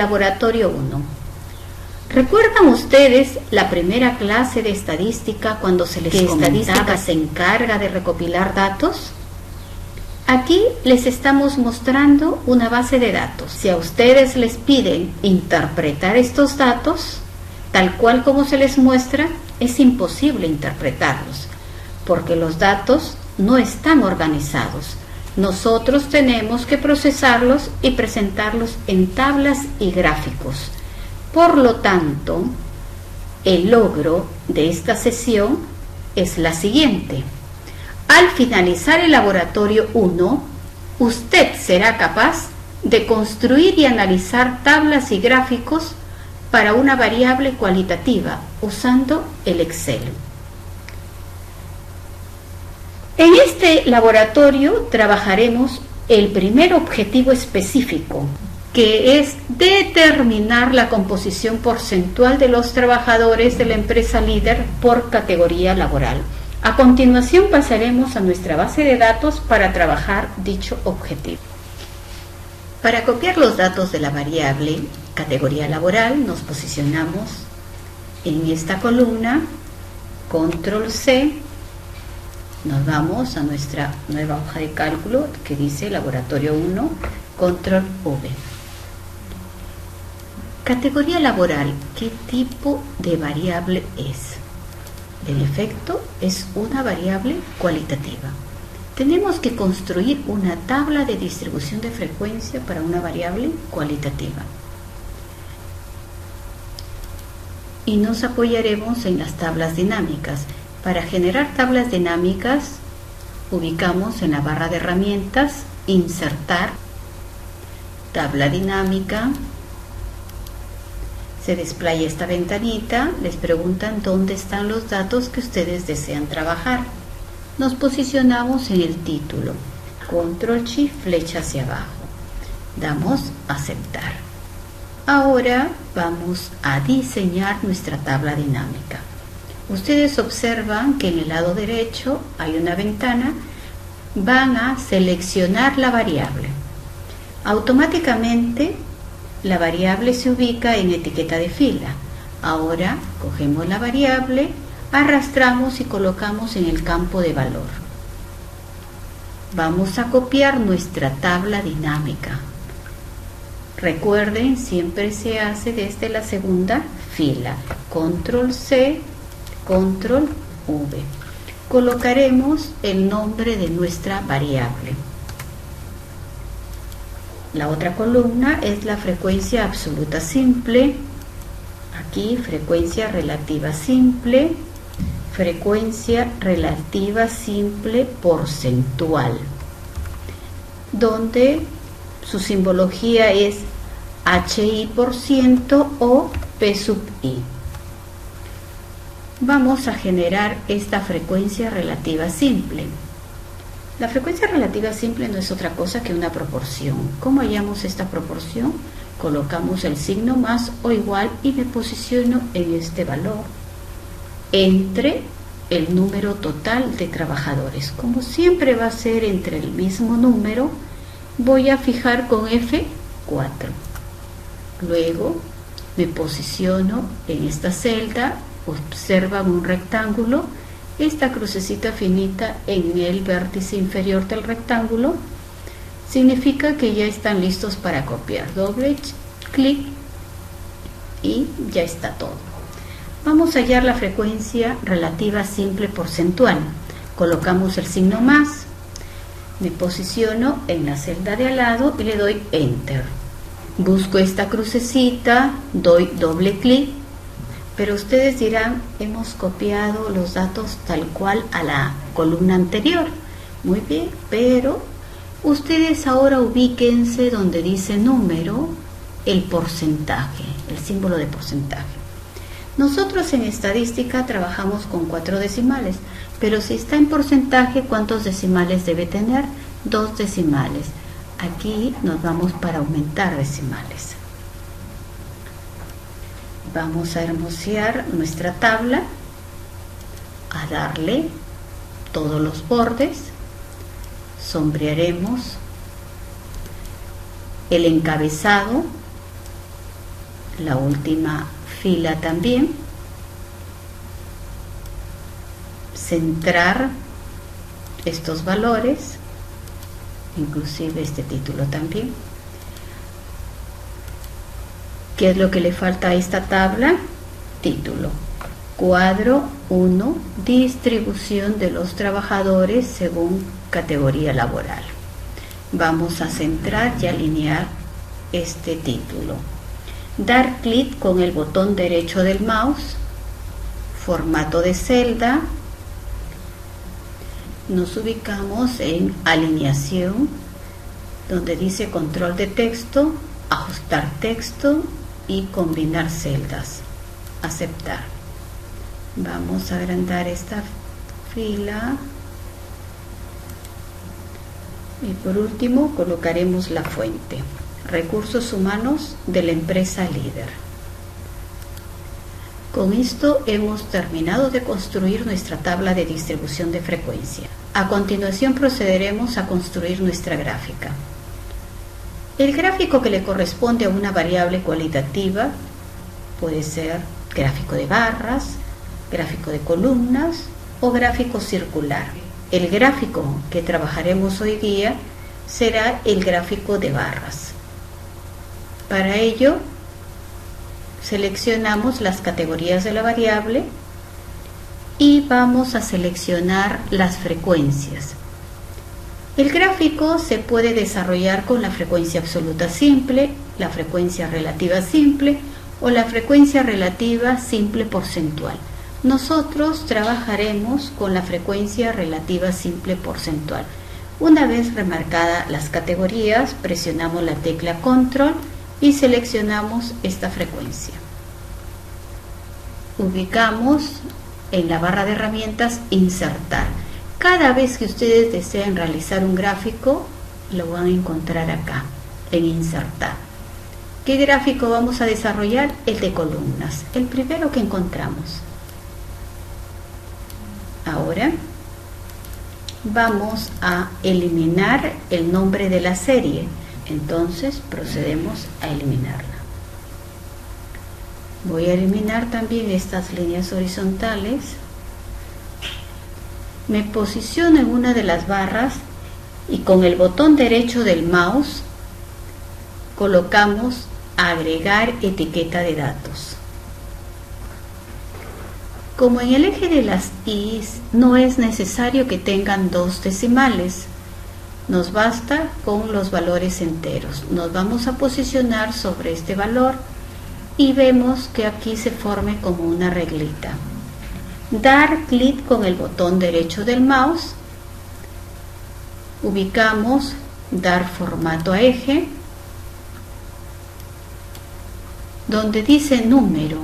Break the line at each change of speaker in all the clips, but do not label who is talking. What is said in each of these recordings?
Laboratorio 1. ¿Recuerdan ustedes la primera clase de estadística cuando se les comentaba que estadística se encarga de recopilar datos? Aquí les estamos mostrando una base de datos. Si a ustedes les piden interpretar estos datos, tal cual como se les muestra, es imposible interpretarlos, porque los datos no están organizados. Nosotros tenemos que procesarlos y presentarlos en tablas y gráficos. Por lo tanto, el logro de esta sesión es la siguiente. Al finalizar el laboratorio 1, usted será capaz de construir y analizar tablas y gráficos para una variable cualitativa usando el Excel. En este laboratorio trabajaremos el primer objetivo específico, que es determinar la composición porcentual de los trabajadores de la empresa líder por categoría laboral. A continuación pasaremos a nuestra base de datos para trabajar dicho objetivo. Para copiar los datos de la variable categoría laboral, nos posicionamos en esta columna, control C, nos vamos a nuestra nueva hoja de cálculo que dice laboratorio 1, control V. Categoría laboral, ¿qué tipo de variable es? En efecto, es una variable cualitativa. Tenemos que construir una tabla de distribución de frecuencia para una variable cualitativa. Y nos apoyaremos en las tablas dinámicas. Para generar tablas dinámicas, ubicamos en la barra de herramientas, insertar, tabla dinámica. Se desplaya esta ventanita, les preguntan dónde están los datos que ustedes desean trabajar. Nos posicionamos en el título, control shift, flecha hacia abajo. Damos a aceptar. Ahora vamos a diseñar nuestra tabla dinámica. Ustedes observan que en el lado derecho hay una ventana, van a seleccionar la variable. Automáticamente la variable se ubica en etiqueta de fila. Ahora cogemos la variable, arrastramos y colocamos en el campo de valor. Vamos a copiar nuestra tabla dinámica. Recuerden, siempre se hace desde la segunda fila. Control C, control V. Colocaremos el nombre de nuestra variable. La otra columna es la frecuencia absoluta simple. Aquí frecuencia relativa simple, frecuencia relativa simple porcentual, donde su simbología es HI% o P sub I. Vamos a generar esta frecuencia relativa simple. La frecuencia relativa simple no es otra cosa que una proporción. ¿Cómo hallamos esta proporción? Colocamos el signo más o igual y me posiciono en este valor entre el número total de trabajadores. Como siempre va a ser entre el mismo número, voy a fijar con F4. Luego me posiciono en esta celda. Observan un rectángulo, esta crucecita finita en el vértice inferior del rectángulo significa que ya están listos para copiar. Doble clic y ya está todo. Vamos a hallar la frecuencia relativa simple porcentual. Colocamos el signo más, me posiciono en la celda de al lado y le doy Enter. Busco esta crucecita, doy doble clic. Pero ustedes dirán, hemos copiado los datos tal cual a la columna anterior. Muy bien, pero ustedes ahora ubíquense donde dice número, el porcentaje, el símbolo de porcentaje. Nosotros en estadística trabajamos con 4 decimales, pero si está en porcentaje, ¿cuántos decimales debe tener? 2 decimales. Aquí nos vamos para aumentar decimales. Vamos a hermosear nuestra tabla, a darle todos los bordes, sombrearemos el encabezado la última fila también, centrar estos valores, inclusive este título también. ¿Qué es lo que le falta a esta tabla? Título. Cuadro 1, distribución de los trabajadores según categoría laboral. Vamos a centrar y alinear este título. Dar clic con el botón derecho del mouse, formato de celda. Nos ubicamos en alineación, donde dice control de texto, ajustar texto y combinar celdas. Aceptar. Vamos a agrandar esta fila. Y por último colocaremos la fuente. Recursos humanos de la empresa líder. Con esto hemos terminado de construir nuestra tabla de distribución de frecuencia. A continuación procederemos a construir nuestra gráfica. El gráfico que le corresponde a una variable cualitativa puede ser gráfico de barras, gráfico de columnas o gráfico circular. El gráfico que trabajaremos hoy día será el gráfico de barras. Para ello, seleccionamos las categorías de la variable y vamos a seleccionar las frecuencias. El gráfico se puede desarrollar con la frecuencia absoluta simple, la frecuencia relativa simple o la frecuencia relativa simple porcentual. Nosotros trabajaremos con la frecuencia relativa simple porcentual. Una vez remarcadas las categorías, presionamos la tecla Control y seleccionamos esta frecuencia. Ubicamos en la barra de herramientas Insertar. Cada vez que ustedes deseen realizar un gráfico, lo van a encontrar acá, en Insertar. ¿Qué gráfico vamos a desarrollar? El de columnas, el primero que encontramos. Ahora vamos a eliminar el nombre de la serie. Entonces procedemos a eliminarla. Voy a eliminar también estas líneas horizontales. Me posiciono en una de las barras y con el botón derecho del mouse colocamos agregar etiqueta de datos. Como en el eje de las I's no es necesario que tengan 2 decimales, nos basta con los valores enteros. Nos vamos a posicionar sobre este valor y vemos que aquí se forme como una reglita. Dar clic con el botón derecho del mouse, ubicamos dar formato a eje, donde dice número,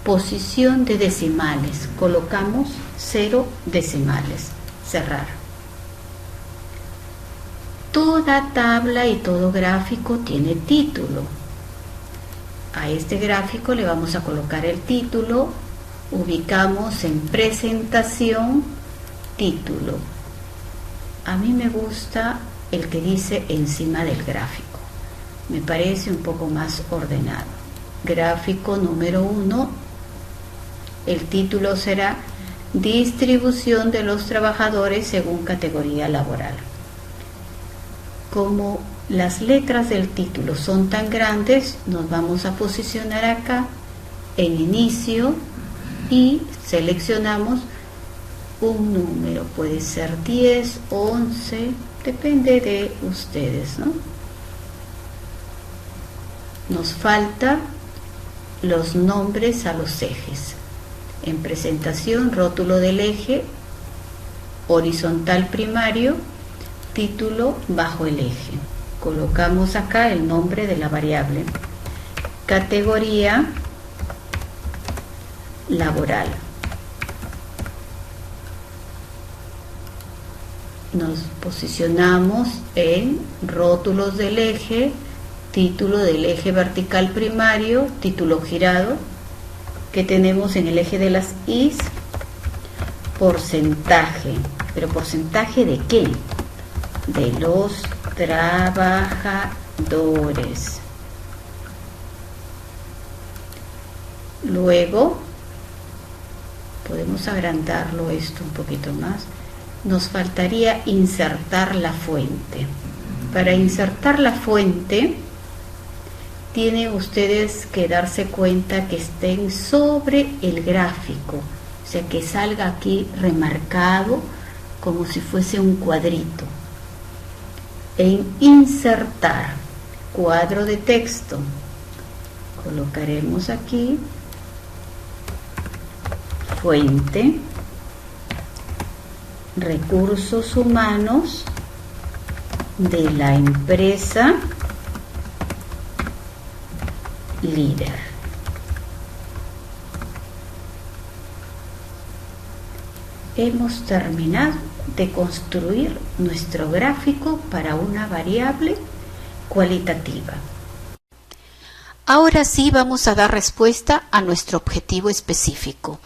posición de decimales, colocamos 0 decimales, cerrar. Toda tabla y todo gráfico tiene título. A este gráfico le vamos a colocar el título, ubicamos en presentación, título. A mí me gusta el que dice encima del gráfico, me parece un poco más ordenado. Gráfico número 1, el título será distribución de los trabajadores según categoría laboral. Como las letras del título son tan grandes, nos vamos a posicionar acá en inicio y seleccionamos un número, puede ser 10, 11, depende de ustedes, ¿no? Nos falta los nombres a los ejes. En presentación, rótulo del eje, horizontal primario, título bajo el eje. Colocamos acá el nombre de la variable. Categoría laboral. Nos posicionamos en rótulos del eje, título del eje vertical primario, título girado, que tenemos en el eje de las I's, porcentaje. ¿Pero porcentaje de qué? De los trabajadores. Luego, podemos agrandarlo esto un poquito más. Nos faltaría insertar la fuente. Para insertar la fuente, tienen ustedes que darse cuenta que estén sobre el gráfico, o sea, que salga aquí remarcado como si fuese un cuadrito. En insertar, cuadro de texto, colocaremos aquí fuente, recursos humanos de la empresa líder. Hemos terminado de construir nuestro gráfico para una variable cualitativa. Ahora sí vamos a dar respuesta a nuestro objetivo específico,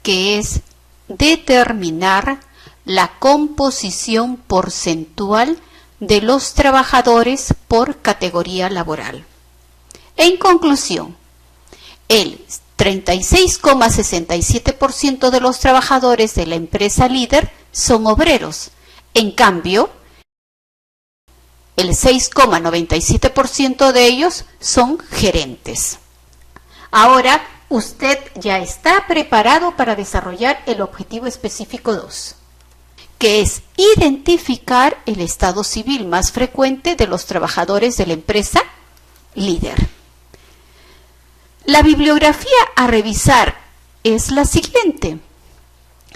que es determinar la composición porcentual de los trabajadores por categoría laboral. En conclusión, el 36,67% de los trabajadores de la empresa líder son obreros. En cambio, el 6,97% de ellos son gerentes. Ahora, usted ya está preparado para desarrollar el objetivo específico 2, que es identificar el estado civil más frecuente de los trabajadores de la empresa líder. La bibliografía a revisar es la siguiente.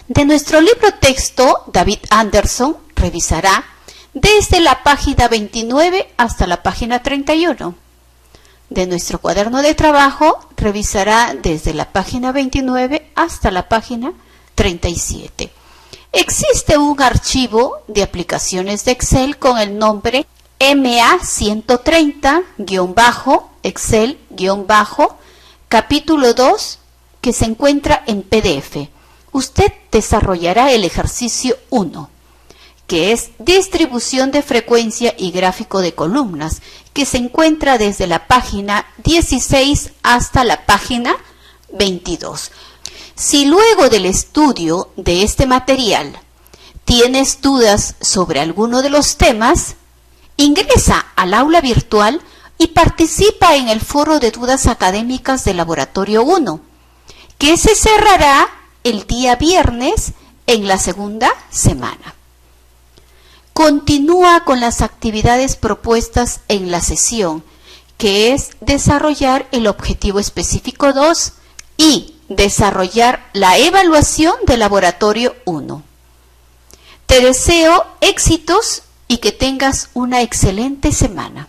De nuestro libro texto, David Anderson revisará desde la página 29 hasta la página 31. De nuestro cuaderno de trabajo, revisará desde la página 29 hasta la página 37. Existe un archivo de aplicaciones de Excel con el nombre MA130-Excel- capítulo 2, que se encuentra en PDF. Usted desarrollará el ejercicio 1, que es distribución de frecuencia y gráfico de columnas, que se encuentra desde la página 16 hasta la página 22. Si luego del estudio de este material tienes dudas sobre alguno de los temas, ingresa al aula virtual y participa en el foro de dudas académicas del Laboratorio 1, que se cerrará el día viernes en la segunda semana. Continúa con las actividades propuestas en la sesión, que es desarrollar el objetivo específico 2 y desarrollar la evaluación del Laboratorio 1. Te deseo éxitos y que tengas una excelente semana.